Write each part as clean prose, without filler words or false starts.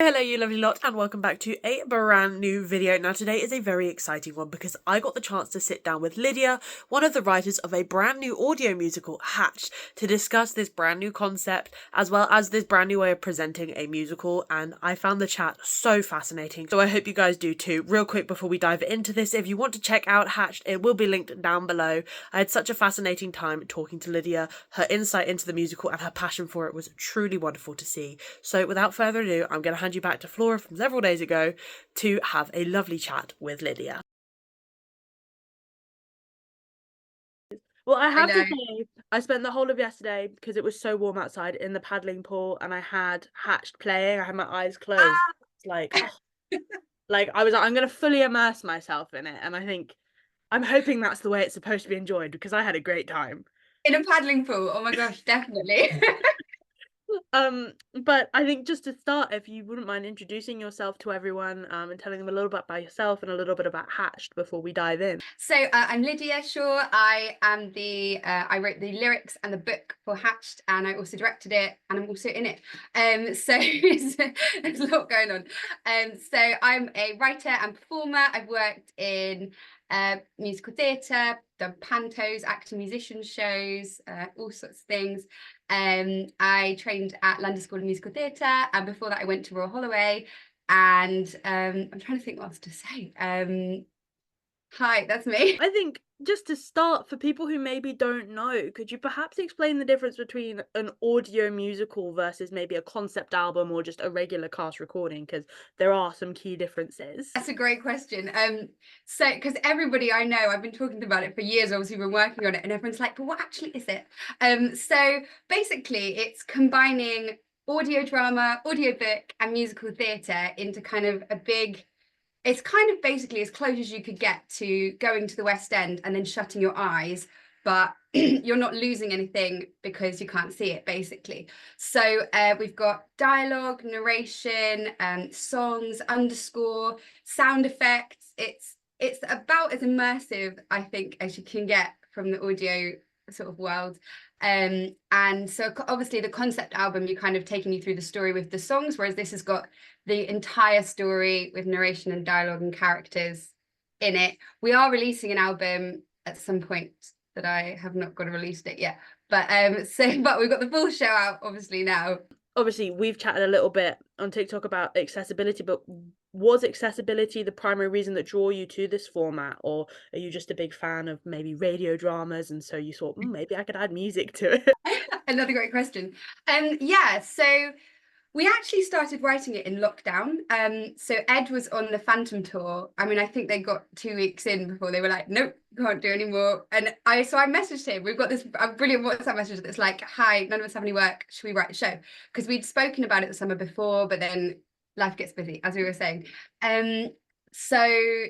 Hello you lovely lot and welcome back to a brand new video. Now today is a very exciting one because I got the chance to sit down with Lydia, one of the writers of a brand new audio musical, Hatched, to discuss this brand new concept as well as this brand new way of presenting a musical, and I found the chat so fascinating, so I hope you guys do too. Real quick before we dive into this, if you want to check out Hatched, it will be linked down below. I had such a fascinating time talking to Lydia. Her insight into the musical and her passion for it was truly wonderful to see. So without further ado, I'm going to hand you back to Flora from several days ago to have a lovely chat with Lydia. Well, I have to say, I spent the whole of yesterday, because it was so warm outside, in the paddling pool, and I had Hatched playing. I had my eyes closed. It's like, oh, like I was like, I'm going to fully immerse myself in it, and I'm hoping that's the way it's supposed to be enjoyed because I had a great time. In a paddling pool. Oh my gosh, definitely. But I think just to start, if you wouldn't mind introducing yourself to everyone, and telling them a little bit about yourself and a little bit about Hatched before we dive in. So I'm Lydia Shaw. I wrote the lyrics and the book for Hatched, and I also directed it, and I'm also in it. So there's a lot going on. So I'm a writer and performer. I've worked in musical theatre, done pantos, acting musician shows, all sorts of things. I trained at London School of Musical Theatre, and before that I went to Royal Holloway. And I'm trying to think what else to say. Hi, that's me. I think just to start, for people who maybe don't know, could you perhaps explain the difference between an audio musical versus maybe a concept album or just a regular cast recording? Because there are some key differences. That's a great question. So because everybody I know, I've been talking about it for years, obviously been working on it, and everyone's like, but what actually is it? So basically it's combining audio drama, audio book, and musical theatre into kind of a big, it's kind of basically as close as you could get to going to the West End and then shutting your eyes, but you're not losing anything because you can't see it, basically. So we've got dialogue, narration, songs, underscore, sound effects. It's about as immersive, I think, as you can get from the audio sort of world. And so obviously the concept album, you're kind of taking you through the story with the songs, whereas this has got the entire story with narration and dialogue and characters in it. We are releasing an album at some point that I have not got released it yet. But but we've got the full show out obviously now. Obviously, we've chatted a little bit on TikTok about accessibility, but was accessibility the primary reason that drew you to this format, or are you just a big fan of maybe radio dramas and so you thought, maybe I could add music to it? Another great question. Yeah, so we actually started writing it in lockdown. So Ed was on the Phantom tour. I mean, I think they got 2 weeks in before they were like, nope, can't do anymore. And I messaged him. We've got this brilliant WhatsApp message that's like, hi, none of us have any work. Should we write a show? Because we'd spoken about it the summer before, but then life gets busy, as we were saying. So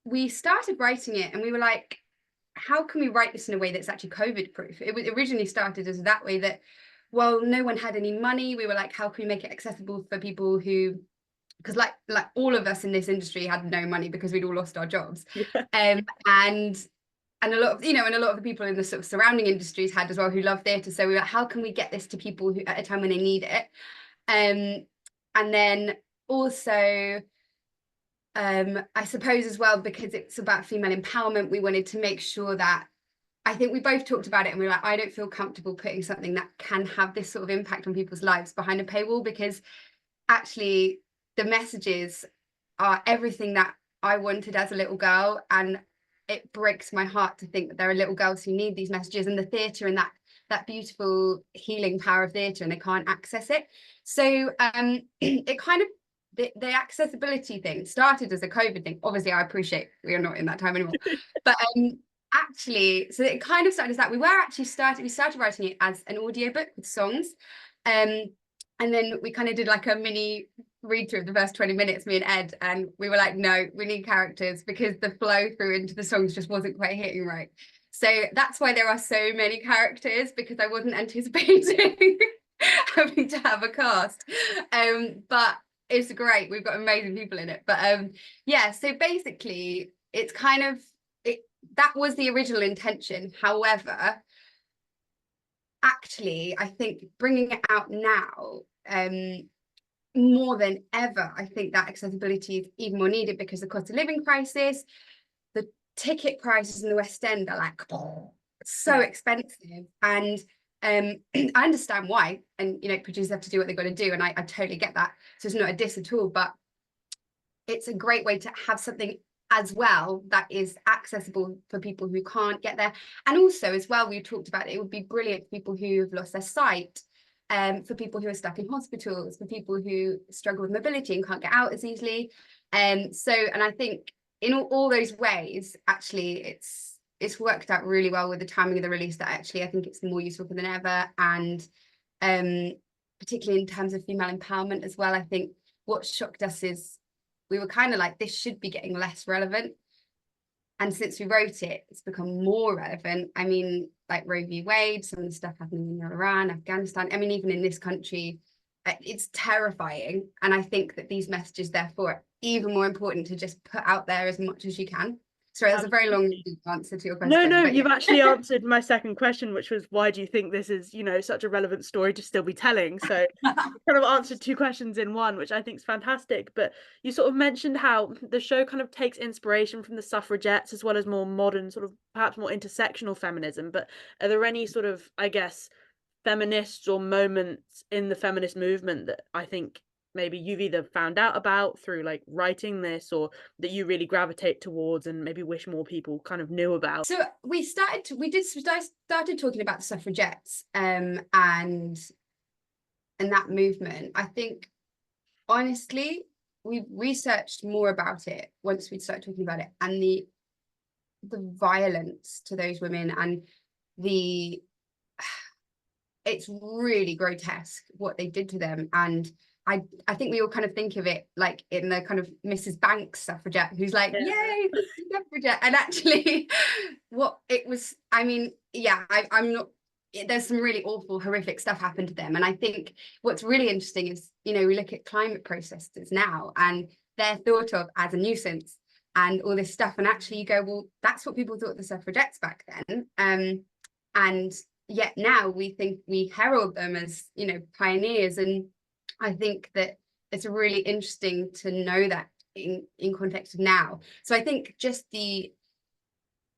we started writing it, and we were like, how can we write this in a way that's actually COVID proof? It was originally started as that way, that, well, no one had any money. We were like, how can we make it accessible for people who, because like all of us in this industry had no money because we'd all lost our jobs. Yeah. And a lot of, and a lot of the people in the sort of surrounding industries had as well, who love theatre. So we were like, how can we get this to people who at a time when they need it? And then also, I suppose as well, because it's about female empowerment, we wanted to make sure that, I think we both talked about it and we were like, I don't feel comfortable putting something that can have this sort of impact on people's lives behind a paywall, because actually the messages are everything that I wanted as a little girl, and it breaks my heart to think that there are little girls who need these messages and the theatre and that beautiful healing power of theatre, and they can't access it. So it kind of, the accessibility thing started as a COVID thing. Obviously, I appreciate we are not in that time anymore, but actually, so it kind of started as that. We started writing it as an audiobook with songs, and then we kind of did like a mini read through of the first 20 minutes, me and Ed, and we were like, no, we need characters, because the flow through into the songs just wasn't quite hitting right. So that's why there are so many characters, because I wasn't anticipating having to have a cast. But it's great. We've got amazing people in it. But yeah, so basically it's kind of, that was the original intention. However, actually, I think bringing it out now, more than ever, I think that accessibility is even more needed because the cost of living crisis, the ticket prices in the West End are like so expensive. And I understand why. And, you know, producers have to do what they've got to do. And I totally get that. So it's not a diss at all, but it's a great way to have something as well that is accessible for people who can't get there. And also as well, we talked about it would be brilliant for people who have lost their sight, for people who are stuck in hospitals, for people who struggle with mobility and can't get out as easily. And I think in all those ways, actually, it's worked out really well with the timing of the release, that actually I think it's more useful than ever. And particularly in terms of female empowerment as well, I think what shocked us is we were kind of like, this should be getting less relevant. And since we wrote it, it's become more relevant. I mean, like Roe v. Wade, some of the stuff happening in Iran, Afghanistan. I mean, even in this country, it's terrifying. And I think that these messages, therefore, are even more important to just put out there as much as you can. Sorry, that's a very long answer to your question. No, but you've actually answered my second question, which was why do you think this is, you know, such a relevant story to still be telling? So you kind of answered two questions in one, which I think is fantastic. But you sort of mentioned how the show kind of takes inspiration from the suffragettes as well as more modern, sort of perhaps more intersectional feminism. But are there any sort of, I guess, feminists or moments in the feminist movement that I think maybe you've either found out about through like writing this, or that you really gravitate towards and maybe wish more people kind of knew about? So we started talking about the suffragettes, and that movement. I think honestly, we researched more about it once we'd started talking about it, and the violence to those women, and it's really grotesque what they did to them. And I think we all kind of think of it like in the kind of Mrs. Banks suffragette who's like, yay, suffragette. And actually what it was, I mean, yeah, I'm not, there's some really awful, horrific stuff happened to them. And I think what's really interesting is, you know, we look at climate protesters now and they're thought of as a nuisance and all this stuff. And actually you go, well, that's what people thought the suffragettes back then. And yet now we think we herald them as, you know, pioneers. And I think that it's really interesting to know that in context of now. So I think just the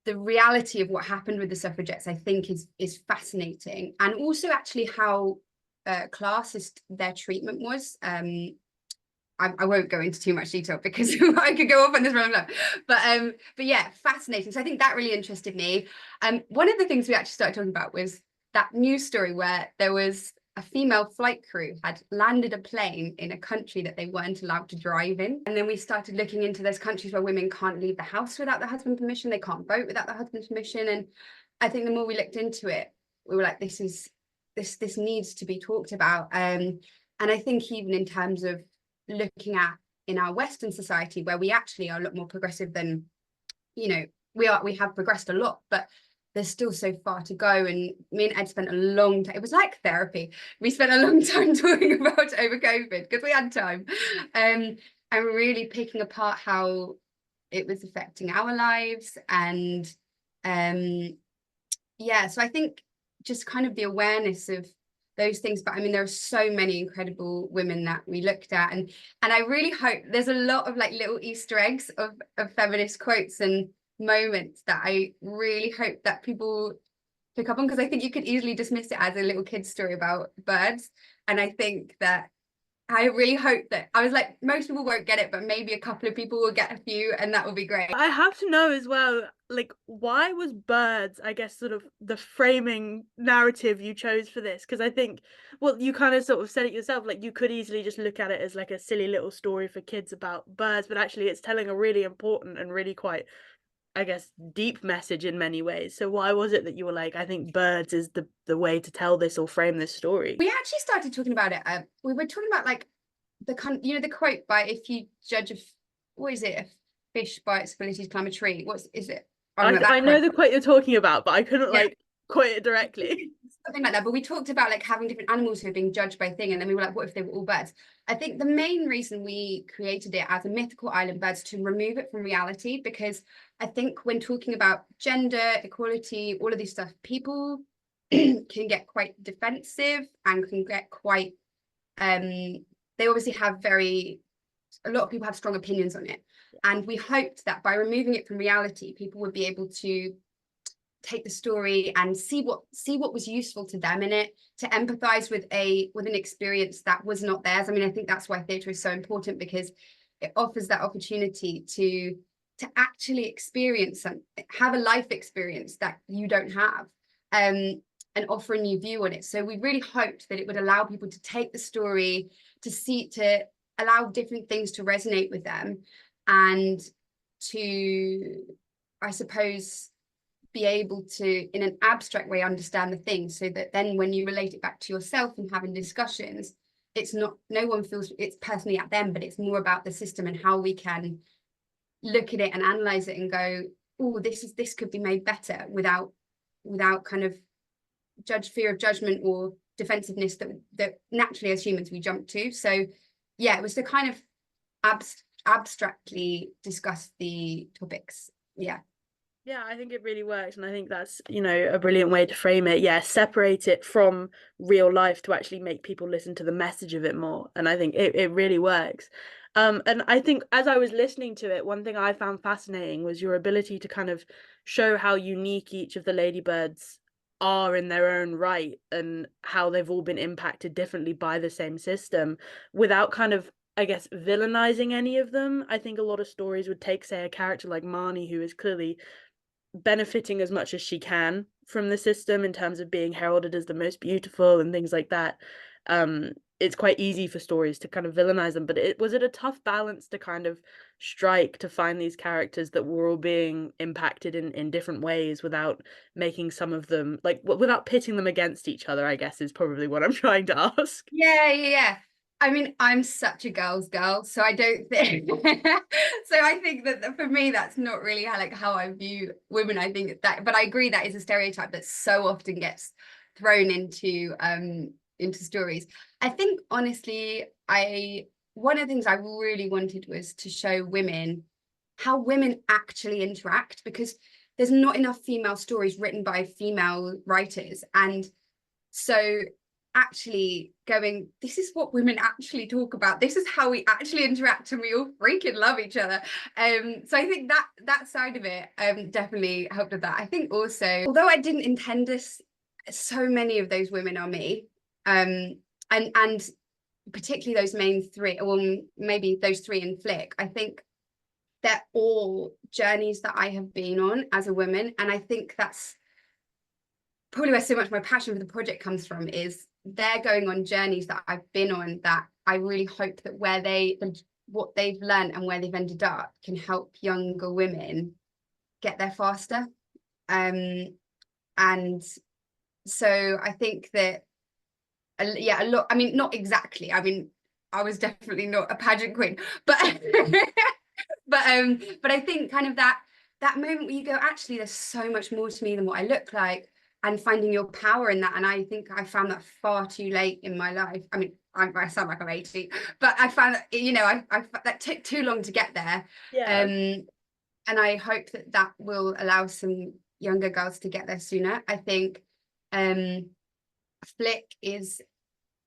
reality of what happened with the suffragettes, I think is fascinating. And also actually how classist their treatment was. I won't go into too much detail because I could go off on this for a long. But yeah, fascinating. So I think that really interested me. One of the things we actually started talking about was that news story where there was a female flight crew had landed a plane in a country that they weren't allowed to drive in. And then we started looking into those countries where women can't leave the house without their husband's permission. They can't vote without their husband's permission. And I think the more we looked into it, we were like, this needs to be talked about. And I think even in terms of looking at in our Western society, where we actually are a lot more progressive than, you know, we have progressed a lot, but there's still so far to go. And me and Ed spent a long time, it was like therapy. We spent a long time talking about it over COVID because we had time, and really picking apart how it was affecting our lives. And yeah, so I think just kind of the awareness of those things. But I mean, there are so many incredible women that we looked at, and I really hope there's a lot of like little Easter eggs of feminist quotes and moments that I really hope that people pick up on, because I think you could easily dismiss it as a little kid's story about birds. And I think that I really hope that, I was like, most people won't get it, but maybe a couple of people will get a few, and that will be great. I have to know as well, like, why was birds, I guess, sort of the framing narrative you chose for this? Because I think, well, you kind of sort of said it yourself, like, you could easily just look at it as like a silly little story for kids about birds, but actually it's telling a really important and really quite, I guess, deep message in many ways. So why was it that you were like, I think birds is the way to tell this or frame this story? We actually started talking about it. We were talking about like the quote by, if you judge what is it, a fish by its ability to climb a tree. What is it? I know the quote you're talking about, but I couldn't like quote it directly. Something like that. But we talked about like having different animals who are being judged by a thing, and then we were like, what if they were all birds? I think the main reason we created it as a mythical island birds to remove it from reality, because I think when talking about gender equality, all of this stuff, people can get quite defensive and can get quite they they obviously have a lot of people have strong opinions on it. And we hoped that by removing it from reality, people would be able to take the story and see what was useful to them in it, to empathize with an experience that was not theirs. I mean, I think that's why theatre is so important, because it offers that opportunity to actually experience and have a life experience that you don't have, and offer a new view on it. So we really hoped that it would allow people to take the story, to allow different things to resonate with them, and to, I suppose, be able to, in an abstract way, understand the thing, so that then when you relate it back to yourself and having discussions, it's not, no one feels it's personally at them, but it's more about the system and how we can look at it and analyze it and go, oh, this could be made better, without kind of fear of judgment or defensiveness that naturally as humans we jump to. So yeah, it was to kind of abstractly discuss the topics. Yeah, I think it really works, and I think that's, a brilliant way to frame it. Yeah, separate it from real life to actually make people listen to the message of it more, and I think it really works. And I think as I was listening to it, one thing I found fascinating was your ability to kind of show how unique each of the ladybirds are in their own right, and how they've all been impacted differently by the same system, without kind of, I guess, villainizing any of them. I think a lot of stories would take, say, a character like Marnie, who is clearly benefiting as much as she can from the system in terms of being heralded as the most beautiful and things like that. It's quite easy for stories to kind of villainize them, but was it a tough balance to kind of strike, to find these characters that were all being impacted in different ways, without making some of them, like, without pitting them against each other, I guess, is probably what I'm trying to ask. Yeah. I mean, I'm such a girl's girl, so I don't think so I think that for me that's not really how I view women. I think that, but I agree that is a stereotype that so often gets thrown into stories. I think honestly, one of the things I really wanted was to show women how women actually interact, because there's not enough female stories written by female writers. And so actually going, this is what women actually talk about, this is how we actually interact, and we all freaking love each other. So I think that side of it definitely helped with that. I think also, although I didn't intend this, so many of those women are me, and particularly those main three, or maybe those three in Flick. I think they're all journeys that I have been on as a woman, and I think that's probably where so much of my passion for the project comes from, is they're going on journeys that I've been on, that I really hope that what they've learned and where they've ended up can help younger women get there faster. And so I think that, a lot, I mean, not exactly, I mean, I was definitely not a pageant queen, but but I think kind of that moment where you go, actually there's so much more to me than what I look like, and finding your power in that. And I think I found that far too late in my life. I mean, I sound like I'm 80, but I found that, I that took too long to get there. Yeah. And I hope that will allow some younger girls to get there sooner. I think Flick is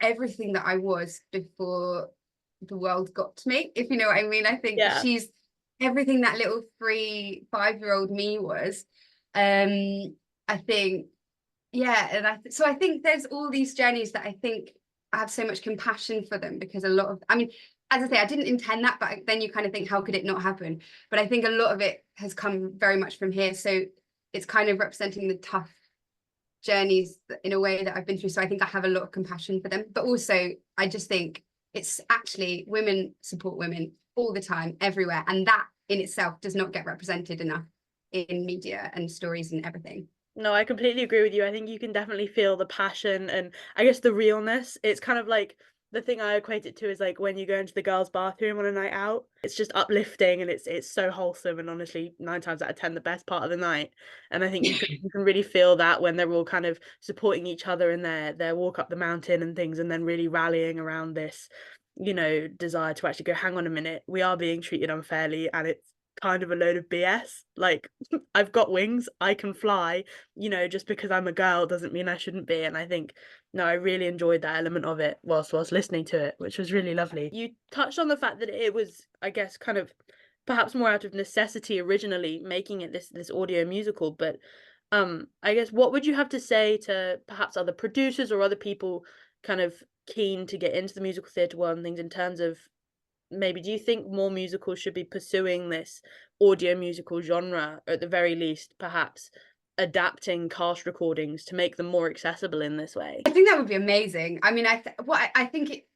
everything that I was before the world got to me, if you know what I mean. I think she's everything that little 3-5-year-old me was. I think, and so I think there's all these journeys that I think I have so much compassion for them, because a lot of, I mean, as I say, I didn't intend that, but then you kind of think, how could it not happen? But I think a lot of it has come very much from here. So it's kind of representing the tough journeys in a way that I've been through. So I think I have a lot of compassion for them. But also, I just think it's actually, women support women all the time, everywhere. And that in itself does not get represented enough in media and stories and everything. No, I completely agree with you. I think you can definitely feel the passion and, I guess, the realness. It's kind of like, the thing I equate it to is like when you go into the girls' bathroom on a night out. It's just uplifting, and it's so wholesome, and honestly 9 times out of 10 the best part of the night. And I think you can really feel that when they're all kind of supporting each other in their walk up the mountain and things, and then really rallying around this, desire to actually go, hang on a minute, we are being treated unfairly, and kind of a load of BS. Like, I've got wings, I can fly, just because I'm a girl doesn't mean I shouldn't be. And I think, no, I really enjoyed that element of it whilst listening to it, which was really lovely. You touched on the fact that it was, I guess, kind of perhaps more out of necessity originally making it this audio musical, but I guess what would you have to say to perhaps other producers or other people kind of keen to get into the musical theatre world and things in terms of maybe do you think more musicals should be pursuing this audio musical genre, or at the very least, perhaps adapting cast recordings to make them more accessible in this way? I think that would be amazing. I mean, I think it,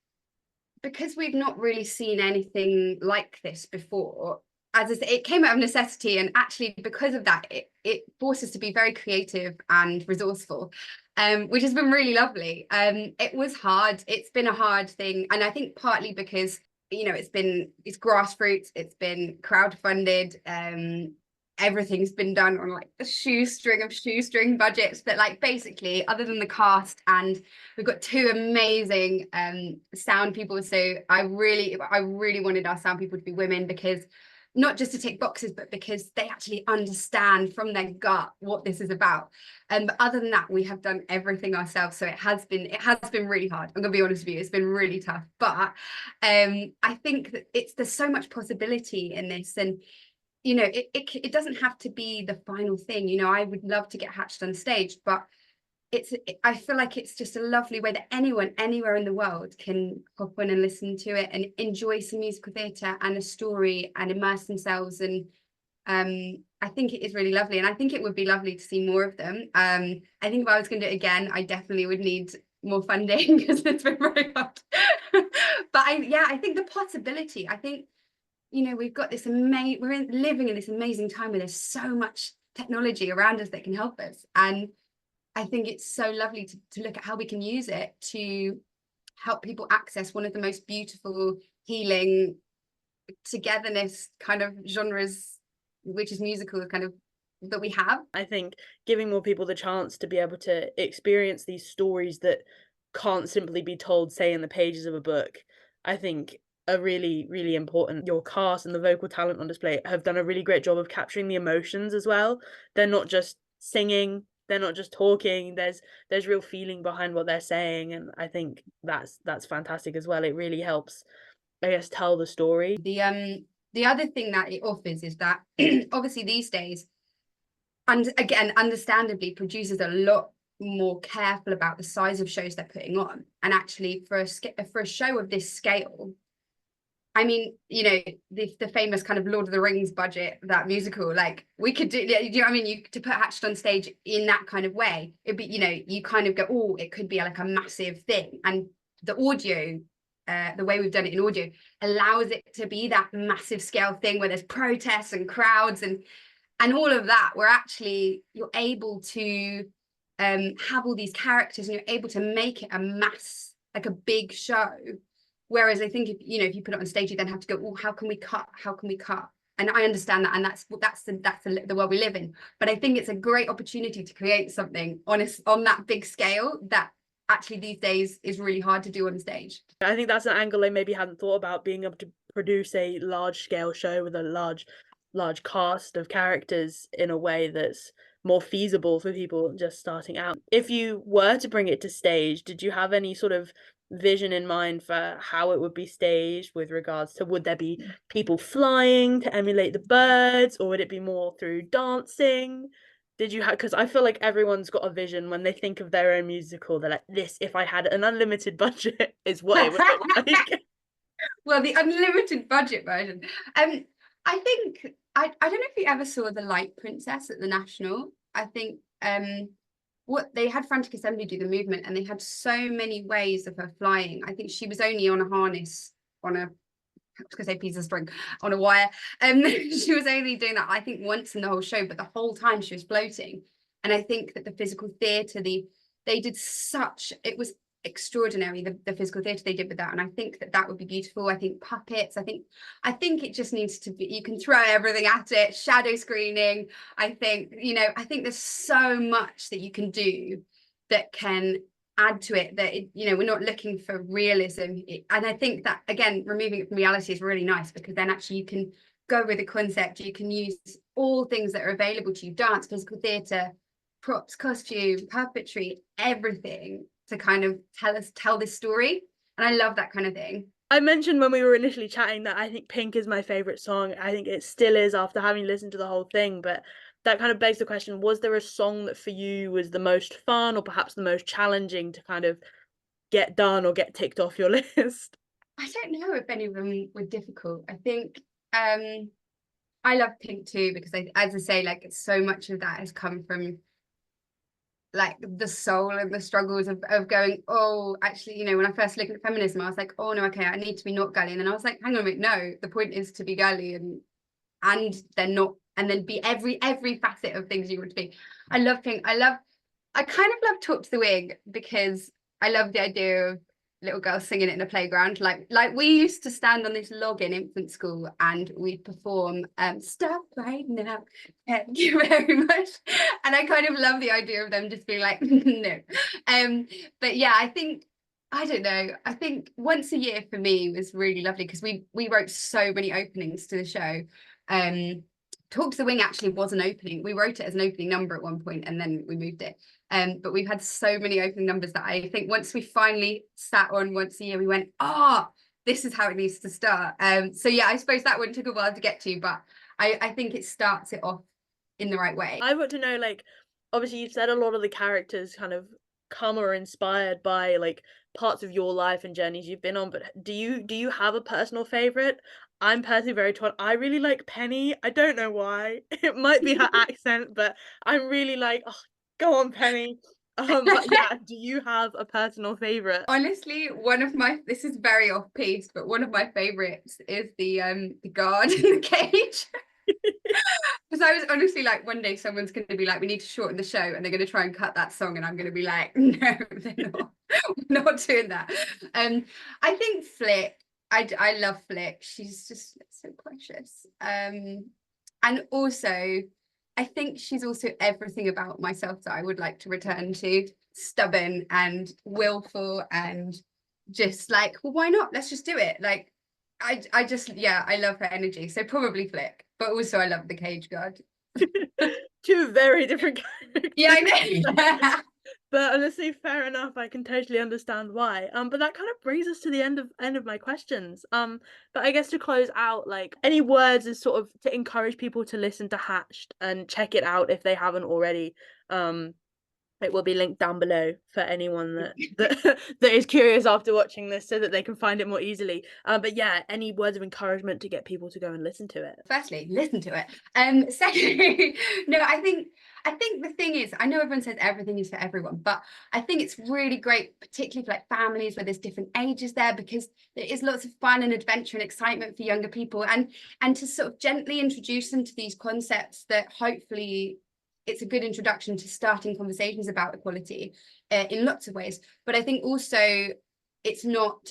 because we've not really seen anything like this before, as I say, it came out of necessity, and actually because of that, it forced us to be very creative and resourceful, which has been really lovely. It was hard. It's been a hard thing, and I think partly because it's grassroots, it's been crowdfunded, everything's been done on like a shoestring budgets, but like basically other than the cast, and we've got two amazing sound people, so I really wanted our sound people to be women, because not just to tick boxes, but because they actually understand from their gut what this is about. But other than that, we have done everything ourselves, so it has been really hard. I'm gonna be honest with you, it's been really tough, but I think that there's so much possibility in this, and it doesn't have to be the final thing. I would love to get Hatched on stage, but I feel like it's just a lovely way that anyone anywhere in the world can hop on and listen to it and enjoy some musical theatre and a story and immerse themselves. And I think it is really lovely, and I think it would be lovely to see more of them. I think if I was going to do it again, I definitely would need more funding because it's been very hard. But I think the possibility, I think we've got this living in this amazing time where there's so much technology around us that can help us, and I think it's so lovely to look at how we can use it to help people access one of the most beautiful, healing, togetherness kind of genres, which is musical, kind of, that we have. I think giving more people the chance to be able to experience these stories that can't simply be told, say, in the pages of a book, I think are really, really important. Your cast and the vocal talent on display have done a really great job of capturing the emotions as well. They're not just singing, they're not just talking, there's real feeling behind what they're saying, and I think that's fantastic as well. It really helps, I guess, tell the story. The other thing that it offers is that obviously these days, and again, understandably, producers are a lot more careful about the size of shows they're putting on. And actually, for a show of this scale, I mean, the famous kind of Lord of the Rings budget, that musical, like we could do you know what I mean? To put Hatched on stage in that kind of way, it'd be, you kind of go, oh, it could be like a massive thing. And the audio, the way we've done it in audio, allows it to be that massive scale thing where there's protests and crowds and all of that, where actually you're able to have all these characters and you're able to make it a mass, like a big show. Whereas I think if you put it on stage, you then have to go, oh, how can we cut? How can we cut? And I understand that, and that's the world we live in. But I think it's a great opportunity to create something on that big scale that actually these days is really hard to do on stage. I think that's an angle I maybe hadn't thought about, being able to produce a large scale show with a large cast of characters in a way that's more feasible for people just starting out. If you were to bring it to stage, did you have any sort of vision in mind for how it would be staged, with regards to, would there be people flying to emulate the birds, or would it be more through dancing? Did you have, because I feel like everyone's got a vision when they think of their own musical, they're like, this, if I had an unlimited budget, is what it would look like. Well, the unlimited budget version. I think I don't know if you ever saw The Light Princess at the National. I think what they had Frantic Assembly do the movement, and they had so many ways of her flying. I think she was only on a harness, on a, I was gonna say piece of string, on a wire. She was only doing that, I think, once in the whole show, but the whole time she was floating. And I think that the physical theatre, they did it was extraordinary, the physical theatre they did with that. And I think that would be beautiful. I think puppets, I think it just needs to be, you can throw everything at it, shadow screening. I think there's so much that you can do that can add to it, that we're not looking for realism. And I think that, again, removing it from reality is really nice, because then actually you can go with a concept. You can use all things that are available to you: dance, physical theatre, props, costume, puppetry, everything to kind of tell this story. And I love that kind of thing. I mentioned when we were initially chatting that I think Pink is my favorite song. I think it still is after having listened to the whole thing, but that kind of begs the question, was there a song that for you was the most fun or perhaps the most challenging to kind of get done or get ticked off your list? I don't know if any of them were difficult. I think I love Pink too, because as I say, like, so much of that has come from like the soul and the struggles of going, oh, actually, when I first looked at feminism, I was like, oh no, okay, I need to be not girly. And then I was like, hang on a minute, no, the point is to be girly and then not, and then be every facet of things you want to be. I love Pink. I kind of love Talk to the Wing, because I love the idea of little girls singing it in a playground. Like we used to stand on this log in infant school and we'd perform Stop Right Now, thank you very much. And I kind of love the idea of them just being like, no. But yeah, I don't know. I think once a year for me was really lovely, because we wrote so many openings to the show. Talk to the Wing actually was an opening. We wrote it as an opening number at one point and then we moved it. But we've had so many opening numbers that I think once we finally sat on once a year, we went, this is how it needs to start. So yeah, I suppose that one took a while to get to, but I think it starts it off in the right way. I want to know, like, obviously you said a lot of the characters kind of come or inspired by like parts of your life and journeys you've been on, but do you have a personal favorite? I'm personally very torn. I really like Penny. I don't know why. It might be her accent, but I'm really like, oh, go on, Penny. But yeah, do you have a personal favorite? Honestly, this is very off piece, but one of my favorites is the guard in the cage. Because I was honestly like, one day someone's going to be like, we need to shorten the show, and they're going to try and cut that song, and I'm going to be like, no, they're not. We're not doing that. I think Flick. I love Flick. She's just so precious. And also, I think she's also everything about myself that I would like to return to. Stubborn and willful and just like, well, why not? Let's just do it. Like, I just, yeah, I love her energy. So probably Flick, but also I love the cage guard. Two very different characters. Yeah, I know. But honestly, fair enough. I can totally understand why. But that kind of brings us to the end of my questions. But I guess to close out, like, any words is sort of to encourage people to listen to Hatched and check it out if they haven't already. It will be linked down below for anyone that that is curious after watching this, so that they can find it more easily. But yeah, any words of encouragement to get people to go and listen to it? Firstly, listen to it. Secondly, no, I think the thing is, I know everyone says everything is for everyone, but I think it's really great, particularly for like families where there's different ages there, because there is lots of fun and adventure and excitement for younger people, and to sort of gently introduce them to these concepts that hopefully it's a good introduction to starting conversations about equality in lots of ways. But I think also it's not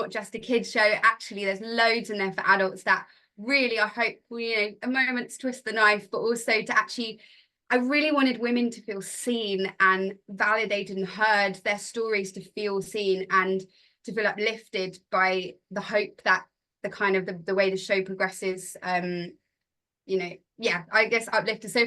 just a kids show. Actually, there's loads in there for adults that really, I hope, a moment's twist the knife, but also to actually, I really wanted women to feel seen and validated and heard, their stories to feel seen and to feel uplifted by the hope that the kind of the way the show progresses, I guess uplifted. So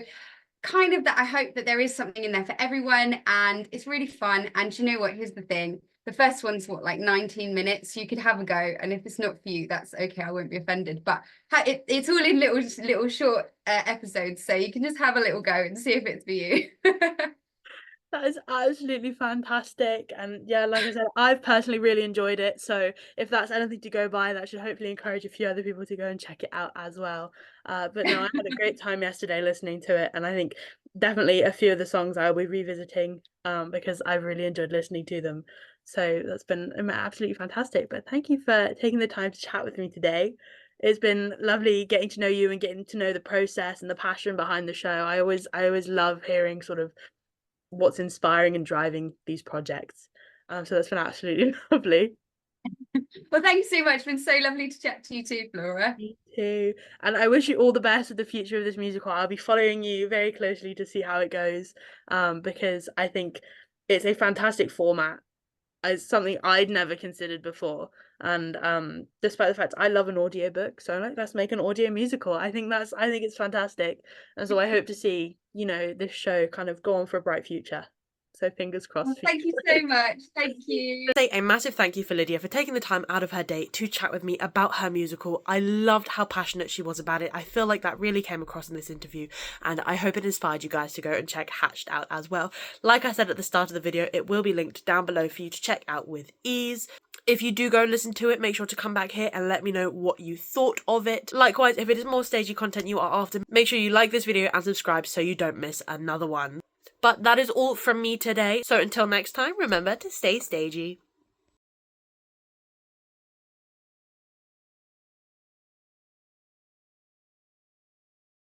kind of that I hope that there is something in there for everyone, and it's really fun. And you know what, here's the thing, the first one's like 19 minutes. You could have a go, and if it's not for you, that's okay, I won't be offended. But it's all in little short episodes, so you can just have a little go and see if it's for you. That is absolutely fantastic. And yeah, like I said, I've personally really enjoyed it. So if that's anything to go by, that should hopefully encourage a few other people to go and check it out as well. But no, I had a great time yesterday listening to it. And I think definitely a few of the songs I'll be revisiting because I've really enjoyed listening to them. So that's been absolutely fantastic. But thank you for taking the time to chat with me today. It's been lovely getting to know you and getting to know the process and the passion behind the show. I always love hearing sort of what's inspiring and driving these projects. So that's been absolutely lovely. Well, thanks so much. It's been so lovely to chat to you too, Flora. Me too. And I wish you all the best with the future of this musical. I'll be following you very closely to see how it goes, because I think it's a fantastic format. is something I'd never considered before. And despite the fact I love an audiobook, so I'm like, let's make an audio musical. I think it's fantastic. And so I hope to see, you know, this show kind of go on for a bright future. So fingers crossed. Thank you so much. Thank you. Say a massive thank you for Lydia for taking the time out of her day to chat with me about her musical. I loved how passionate she was about it. I feel like that really came across in this interview, and I hope it inspired you guys to go and check Hatched out as well. Like I said at the start of the video, it will be linked down below for you to check out with ease. If you do go and listen to it, make sure to come back here and let me know what you thought of it. Likewise, if it is more stagey content you are after, make sure you like this video and subscribe so you don't miss another one. But that is all from me today, so until next time, remember to stay stagey.